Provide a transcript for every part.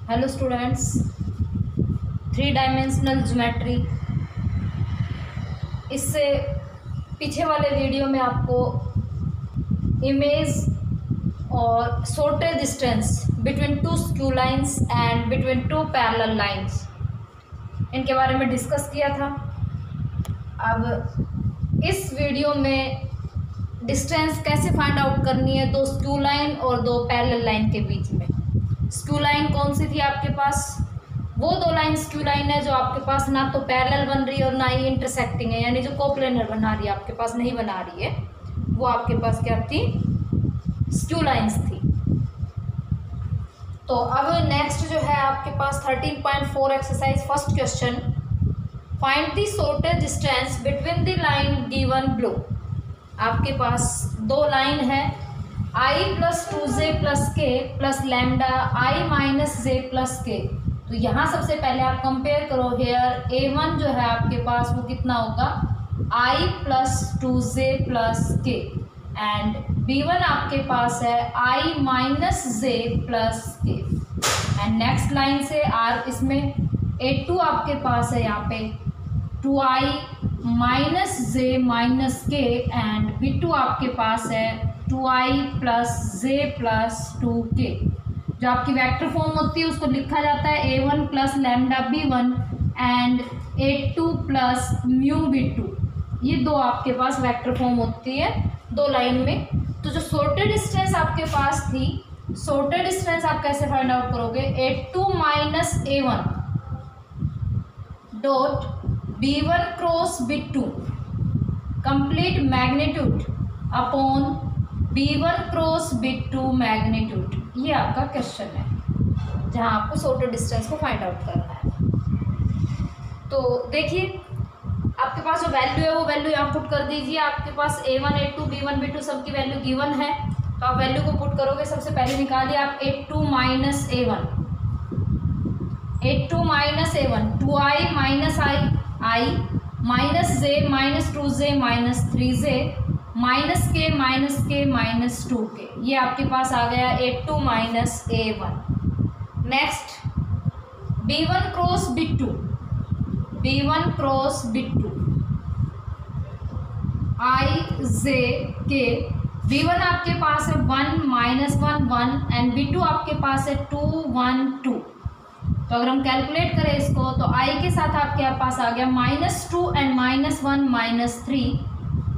Hello students, three dimensional geometry. इससे पीछे वाले वीडियो में आपको इमेज और shortage distance between two skew lines and between two parallel lines, इनके बारे में डिस्कस किया था। अब इस वीडियो में डिस्टेंस कैसे फाइंड आउट करनी है दो स्क्यू लाइन और दो पैरेलल लाइन के बीच में। स्क्यू लाइन कौन सी थी आपके पास? वो दो लाइन स्क्यू लाइन है जो आपके पास ना तो पैरेलल बन रही है और ना ही इंटरसेक्टिंग है, यानी जो कोप्लेनर बना रही है आपके पास नहीं बना रही है, वो आपके पास क्या थी? स्क्यू लाइंस थी। तो अब नेक्स्ट जो है आपके पास 13.4 exercise first question, find the shortage distance between the line given below. आपके पास दो लाइन है i प्लस 2j प्लस के plus lambda i minus J plus के। तो यहाँ सबसे पहले आप कंपेयर करो, हेयर a1 जो है आपके पास वो कितना होगा? i प्लस 2j प्लस के, एंड b1 आपके पास है i माइनस जे प्लस के। एंड नेक्स्ट लाइन से r इसमें a2 आपके पास है यहाँ पे 2i माइनस जे माइनस के, एंड b2 आपके पास है 2i प्लस जे प्लस 2k। जो आपकी वेक्टर फॉर्म होती है उसको लिखा जाता है a1 plus lambda b1 and a2 plus mu b2। ये दो आपके पास वेक्टर फॉर्म होती है दो लाइन में। तो जो शॉर्टेज डिस्टेंस आपके पास थी, शॉर्टेज डिस्टेंस आप कैसे फाइंड आउट करोगे? a2 minus a1 dot b1 cross b2 complete magnitude upon b1 cross b2 magnitude. ये आपका क्वेश्चन है जहां आपको शॉर्टेज डिस्टेंस को फाइंड आउट करना है। तो देखिए आपके पास जो वैल्यू है वो वैल्यू यहाँ पुट कर दीजिए। आपके पास a1 a2 b1 b2 सबकी वैल्यू गिवन है, तो आप वैल्यू को पुट करोगे। सबसे पहले निकालिए आप a2 minus a1, a2 minus a1 2i minus i minus J minus 2j minus 3j minus के माइनस 2k। ये आपके पास आ गया a2 minus a1। Next b1 cross b2, b1 cross b2 i j k। b1 आपके पास है 1 minus 1 1 and b2 आपके पास है 2 1 2। तो अगर हम कैलकुलेट करें इसको तो i के साथ आपके पास आ गया -2 एंड -1 -3,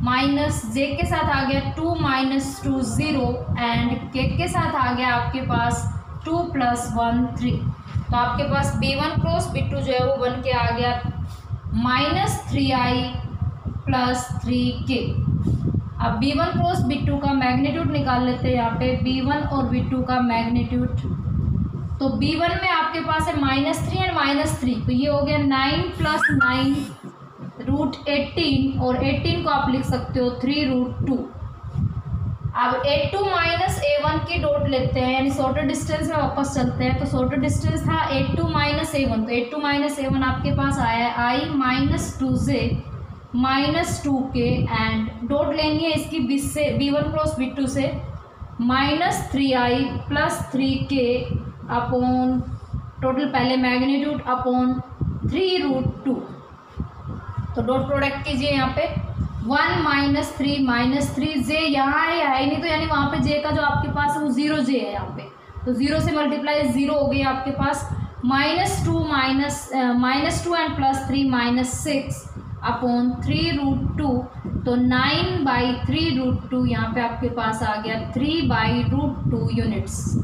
माइनस जे के साथ आ गया 2 माइनस 2 0 एंड के साथ आ गया आपके पास 2 प्लस 1 3। तो आपके पास b1 क्रॉस b2 जो है वो बन के आ गया -3i प्लस 3k। अब b1 क्रॉस b2 का मैग्नीट्यूड निकाल लेते हैं यहाँ पे, b1 और b2 का मैग्नीट्यूड। तो b1 में आपके पास है -3 एंड -3, तो ये हो गया 9 प्लस 9 रूट 18, और 18 को आप लिख सकते हो 3 रूट 2। अब a2 माइनस a1 की डॉट लेते हैं, यानी शॉर्टेज डिस्टेंस में वापस चलते हैं। तो शॉर्टेज डिस्टेंस था a2 माइनस a1, तो a2 माइनस a1 आपके पास आया है i minus 2j minus 2k, and dot लेनी है इसकी b1 क्रॉस b2 से -3i plus 3k upon total पहले मैग्नीट्यूड अपॉन 3 रूट 2। तो डॉट प्रोडक्ट कीजिए यहाँ पे 1 माइनस 3 जे यहाँ है नहीं, तो यानी वहाँ पे जे का जो आपके पास है वो 0 जे है यहाँ पे। तो 0 से मल्टीप्लाई 0 हो गई आपके पास -2 एंड प्लस 3 -6 अपॉन 3 रूट 2। तो 9/3 रूट 2 यहाँ पे आपके पास आ गया 3/√2 यूनिट्स।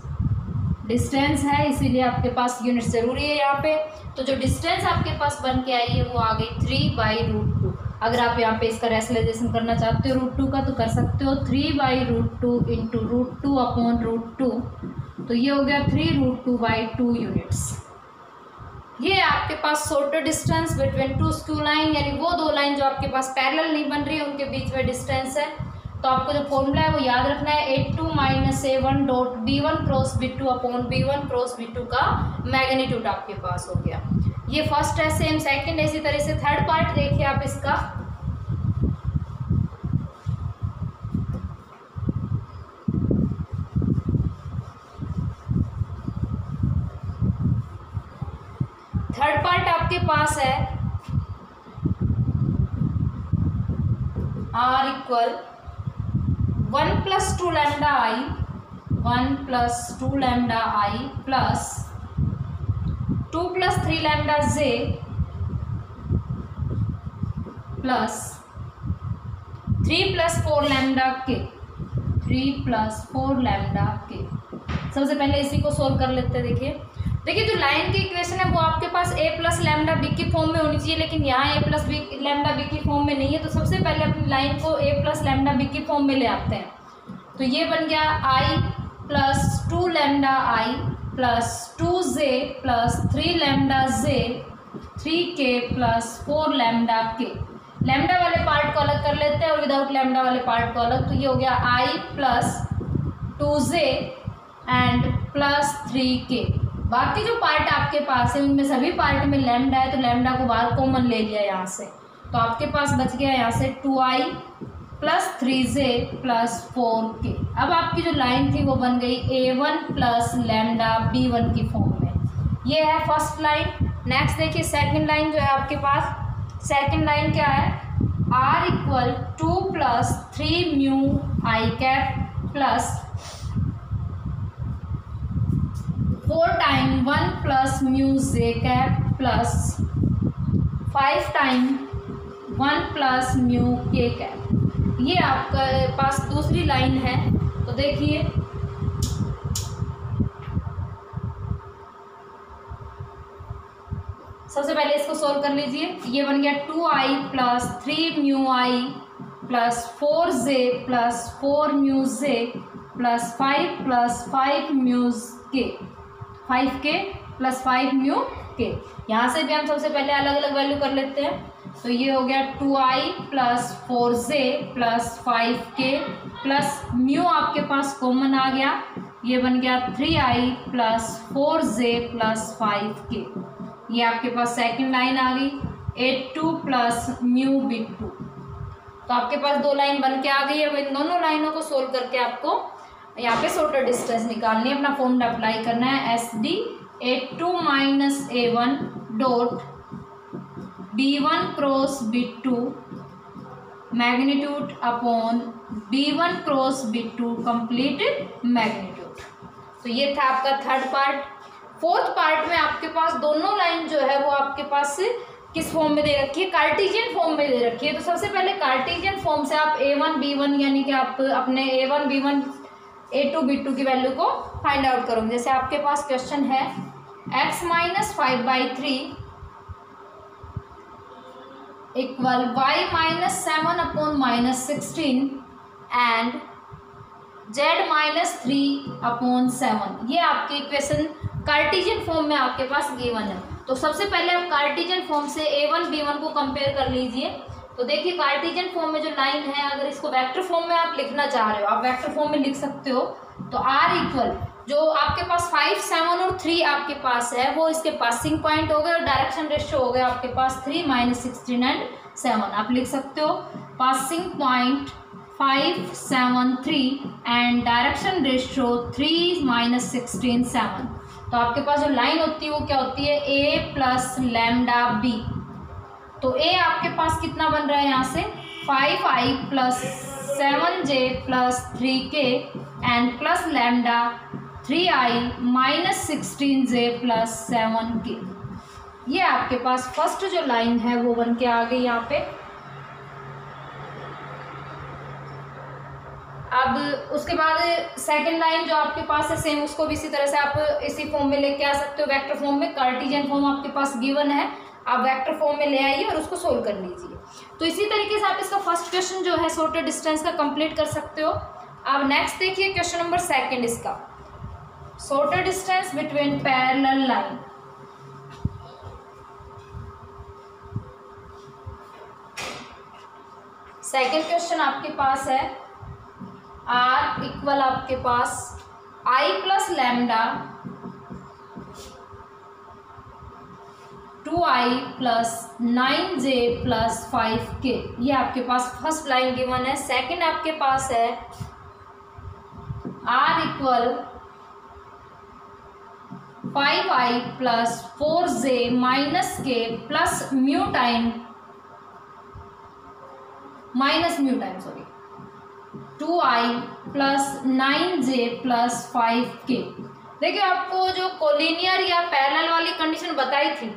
डिस्टेंस है इसीलिए आपके पास यूनिट ज़रूरी है यहाँ पे। तो जो डिस्टेंस आपके पास बन के आई है वो आ गई 3/√2। अगर आप यहाँ पे इसका रेशनलाइजेशन करना चाहते हो √2 का तो कर सकते हो, 3/√2 इंटू √2 अपॉन √2। तो ये हो गया 3√2/2 यूनिट्स। ये आपके पास shortest distance between two skew line, यानी वो दो लाइन जो आपके पास पैरेलल नहीं बन रही है उनके बीच में डिस्टेंस है। तो आपको जो फॉर्मूला है वो याद रखना है, a2 minus a1 dot b1 cross b2 upon b1 cross b2 का मैग्नीट्यूड आपके पास हो गया। ये फर्स्ट है। सेम सेकंड, इसी तरह से थर्ड पार्ट देखिए आप इसका। थर्ड पार्ट आपके पास है r equal 1 + 2 lambda i, 1 + 2 lambda i plus 2 + 3 lambda j plus 3 + 4 lambda k, 3 + 4 lambda k। सबसे पहले इसी को सोल्व कर लेते हैं। देखिए जो लाइन की इक्वेशन है वो आपके पास a + लैम्डा b की फॉर्म में होनी चाहिए, लेकिन यहाँ a + b लैम्डा b की फॉर्म में नहीं है। तो सबसे पहले अपनी लाइन को a + लैम्डा b की फॉर्म में ले आते हैं। तो ये बन गया i + 2 lambda i plus 2j plus 3 lambda j 3k plus 4 lambda k। Lambda वाले पार्ट को अलग कर लेते हैं और विदाउट लैम्डा वाले पार्ट को अलग। तो ये हो गया i + 2j and plus 3k। बाकी जो पार्ट आपके पास है उनमें सभी पार्ट में लैम्डा है, तो लैम्डा को बाहर कॉमन ले लिया यहाँ से। तो आपके पास बच गया यहाँ से 2i plus 3j plus 4k। अब आपकी जो लाइन थी वो बन गई a1 प्लस लैम्डा b1 की फॉर्म में। ये है फर्स्ट लाइन। नेक्स्ट देखिए सेकंड लाइन जो है आपके पास। सेकंड लाइन क्या है, r equal 2 + 3 mu i cap plus 4 time 1 plus mu j cap plus 5 time 1 plus mu k cap. ये आपके पास दूसरी लाइन है। तो देखिए सबसे पहले इसको सोल्व कर लीजिए। ये बन गया 2i plus 3 mu i plus 4j plus 4 mu j plus 5 plus 5 mu k, 5k plus 5 mu k। यहाँ से भी हम सबसे पहले अलग अलग वैल्यू कर लेते हैं। तो ये हो गया 2i plus 4j plus 5k plus mu आपके पास कॉमन आ गया। ये बन गया 3i plus 4j plus 5k। ये आपके पास सेकंड लाइन आ गई a2 प्लस म्यू b2। तो आपके पास दो लाइन बन के आ गई है। इन दोनों लाइनों को सोल्व करके आपको यहाँ पे शॉर्टर डिस्टेंस निकालनी है, अपना फॉर्मूला अप्लाई करना है। S D a2 minus a1 dot b1 cross b2 magnitude upon b1 cross b2 complete magnitude. तो ये था आपका थर्ड पार्ट। फोर्थ पार्ट में आपके पास दोनों लाइन जो है वो आपके पास किस फॉर्म में दे रखी है, कार्टेशियन फॉर्म में दे रखी है। तो सबसे पहले कार्टेशियन फॉर्म से आप a1 b1 यानी कि आप अपने a1 b1 a2 b2 की वैल्यू को फाइंड आउट करोगे। जैसे आपके पास क्वेश्चन है x minus 5/3 equal y minus 7 upon minus 16 and z minus 3 upon 7। ये आपकी इक्वेशन कार्टेशियन फॉर्म में आपके पास गिवन है। तो सबसे पहले आप कार्टेशियन फॉर्म से a1 b1 को कंपेयर कर लीजिए। तो देखिए कार्टेशियन फॉर्म में जो लाइन है, अगर इसको वेक्टर फॉर्म में आप लिखना चाह रहे हो, आप वेक्टर फॉर्म में लिख सकते हो। तो r इक्वल जो आपके पास 5, 7 और 3 आपके पास है वो इसके पासिंग पॉइंट हो गए और डायरेक्शन रेशियो हो गया आपके पास 3 माइनस 16 एंड 7। आप लिख सकते हो passing point 5, 7, 3 and direction ratio 3 minus 16, 7। तो आपके पास जो लाइन होती है वो क्या होती है, a प्लस लैम्डा b। तो a आपके पास कितना बन रहा है यहाँ से 5i plus 7j plus 3k and plus lambda 3i minus 16j plus 7k। ये आपके पास फर्स्ट जो लाइन है वो बन के आ गई यहाँ पे। अब उसके बाद सेकंड लाइन जो आपके पास है सेम उसको भी इसी तरह से आप इसी फॉर्म में लेके आ सकते हो, वेक्टर फॉर्म में। कार्टेशियन फॉर्म आपके पास गिवन है, आप वेक्टर फॉर्म में ले आइए और उसको सोल्व कर लीजिए। तो इसी तरीके से आप इसका फर्स्ट क्वेश्चन जो है शॉर्टर डिस्टेंस का कंप्लीट कर सकते हो। अब नेक्स्ट देखिए क्वेश्चन नंबर सेकंड, इसका shorter distance between parallel line. Second question आपके पास है r इक्वल आपके पास i plus lambda 2i plus 9j plus 5k। ये आपके पास फर्स्ट लाइन गिवन है। सेकंड आपके पास है r equal 5i plus 4j minus k plus mu time 2i plus 9j plus 5k। देखिए आपको जो कोलिनियर या पैरेलल वाली कंडीशन बताई थी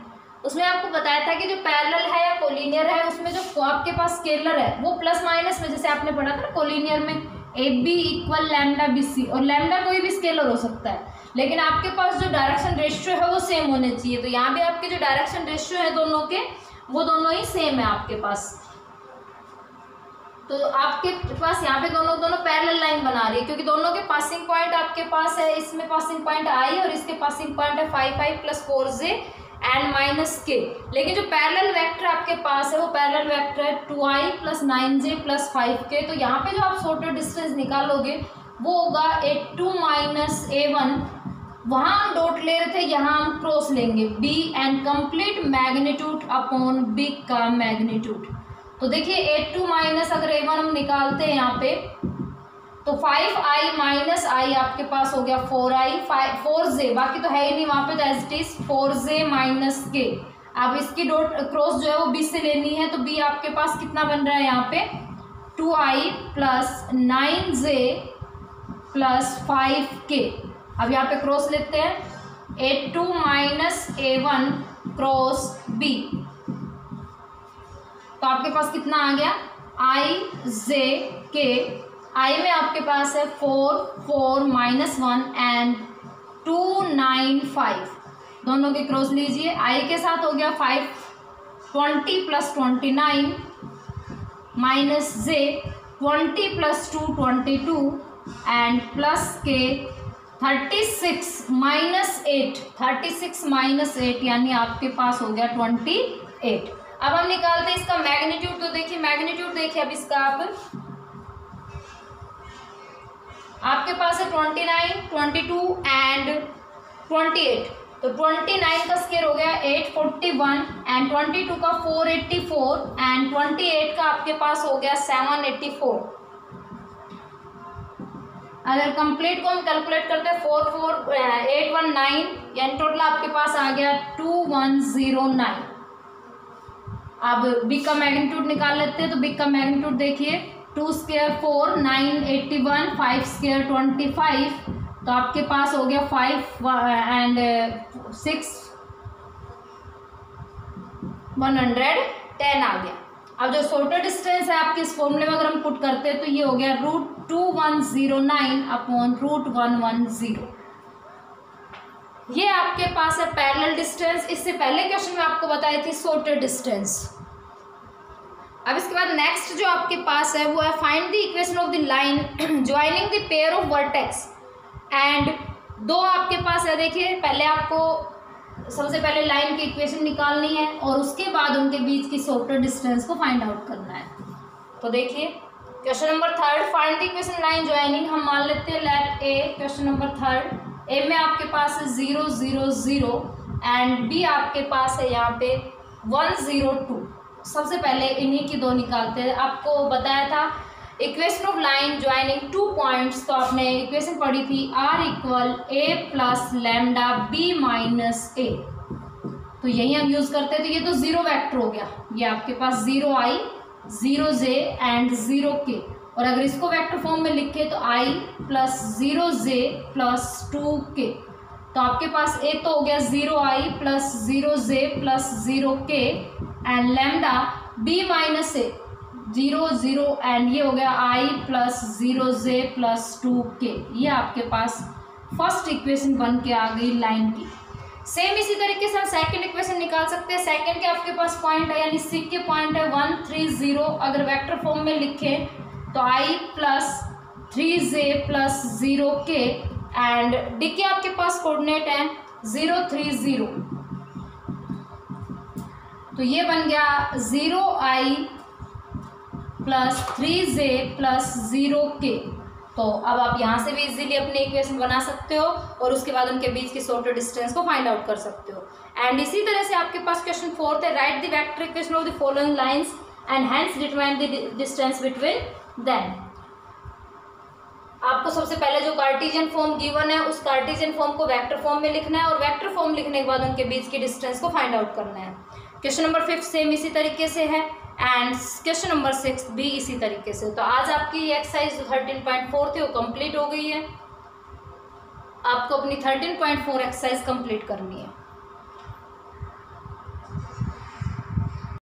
उसमें आपको बताया था कि जो पैरेलल है या कोलिनियर है उसमें जो आपके पास स्केलर है वो प्लस माइनस में, जैसे आपने पढ़ा था ना कोलिनियर में AB इक्वल लैम्डा BC, और लैम्डा कोई भी स्केलर हो सकता है, लेकिन आपके पास जो डायरेक्शन रेशियो है वो सेम होने चाहिए। तो यहाँ भी आपके जो डायरेक्शन रेशियो है दोनों के वो दोनों ही सेम है आपके पास। तो आपके पास यहाँ पे दोनों पैरेलल लाइन बना रही है क्योंकि दोनों के पासिंग पॉइंट आपके पास है, इसमें पासिंग पॉइंट I और इसके पासिंग पॉइंट है 5i plus 4j and minus के। लेकिन जो पैरेलल वेक्टर आपके पास है वो पैरेलल वेक्टर है 2i plus 9j plus 5k। तो यहाँ पे जो आप शॉर्टर डिस्टेंस निकालोगे वो होगा a2 माइनस a1, वहाँ हम डॉट ले रहे थे यहाँ हम क्रॉस लेंगे b and complete magnitude upon b का मैग्नीट्यूड। तो देखिए a2 माइनस अगर a1 हम निकालते हैं यहाँ पे तो 5i माइनस i आपके पास हो गया 4j, बाकी तो है ही नहीं वहाँ पे, तो as it is 4j minus k। अब इसकी डॉट क्रॉस जो है वो b से लेनी है, तो b आपके पास कितना बन रहा है यहाँ पे 2i plus 9j plus 5k। अब यहाँ पे क्रॉस लेते हैं a2 minus a1 cross b, तो आपके पास कितना आ गया i j k। i में आपके पास है 4 माइनस 1 एंड 2 9 5, दोनों के क्रॉस लीजिए। i के साथ हो गया 5 20 plus 29 minus j 20 plus 2 22 and plus के 36 माइनस 8 यानी आपके पास हो गया 28। अब हम निकालते हैं इसका मैग्नीट्यूड। तो देखिए मैग्नीट्यूड देखिए अब इसका आपके पास है 29 22 एंड 28, तो 29 का स्क्वायर हो गया 841 एंड 22 का 484 एंड 28 का आपके पास हो गया 784। अगर कंप्लीट को हम कैलकुलेट करते हैं 819 यानी टोटल आपके पास आ गया 2109। अब b का मैग्नीट्यूड निकाल लेते हैं, तो b का मैग्नीट्यूड देखिए 2 स्क्वायर 4 9 81 5 स्क्वायर 25, तो आपके पास हो गया 5 एंड 6 110 आ गया। अब जो शॉर्टर डिस्टेंस है आपके इस फॉर्मूले में अगर हम पुट करते हैं तो ये हो गया √2109 अपॉन √110। ये आपके पास है पैरेलल डिस्टेंस। इससे पहले क्वेश्चन में आपको बताई थी शॉर्टर डिस्टेंस। अब इसके बाद नेक्स्ट जो आपके पास है वो है find the equation of the line joining the pair of vertex and. दो आपके पास है, देखिए पहले आपको सबसे पहले लाइन की इक्वेशन निकालनी है और उसके बाद उनके बीच की शॉर्टर डिस्टेंस को फाइंड आउट करना है। तो देखिए question number 3 find the equation line joining. हम मान लेते हैं लेट ए। क्वेश्चन नंबर 3 ए में आपके पास है 0 0 0 एंड बी आपके पास है यहाँ पे 1 0 2। सबसे पहले इन्हीं की दो निकालते हैं। आपको बताया था equation of line joining 2 points, तो आपने इक्वेशन पढ़ी थी r equal a plus lambda b minus a। तो यही हम यूज़ करते हैं। तो ये तो जीरो वेक्टर हो गया, ये आपके पास 0i 0j एंड 0k। और अगर इसको वेक्टर फॉर्म में लिखे तो i plus 0j plus 2k। तो आपके पास a तो हो गया 0i plus 0j plus 0k and lambda b minus a 0 0 and ये हो गया i plus 0j plus 2k। ये आपके पास फर्स्ट इक्वेशन बन के आ गई लाइन की। सेम इसी तरीके से हम सेकंड इक्वेशन निकाल सकते हैं। सेकंड के आपके पास पॉइंट है यानी सी के पॉइंट है 1 3 0। अगर वेक्टर फॉर्म में लिखें तो i plus 3j plus 0k and D के आपके पास कोऑर्डिनेट है 0 3 0। तो ये बन गया 0i plus 3j plus 0k। तो अब आप यहाँ से भी इजीली अपने इक्वेशन बना सकते हो और उसके बाद उनके बीच की शॉर्टर डिस्टेंस को फाइंड आउट कर सकते हो। एंड इसी तरह से आपके पास क्वेश्चन 4 है right the vector equation of the following lines and hence determine the distance between them. आपको सबसे पहले जो कार्टेशियन फॉर्म गिवन है उस कार्टेशियन फॉर्म को वेक्टर फॉर्म में लिखना है और वेक्टर फॉर्म लिखने के बाद उनके बीच की डिस्टेंस को फाइंड आउट करना है। क्वेश्चन नंबर 5 सेम इसी तरीके से है एंड क्वेश्चन नंबर 6 भी इसी तरीके से। तो आज आपकी एक्सरसाइज 13.4 थी वो कंप्लीट हो गई है। आपको अपनी 13.4 एक्सरसाइज कंप्लीट करनी है।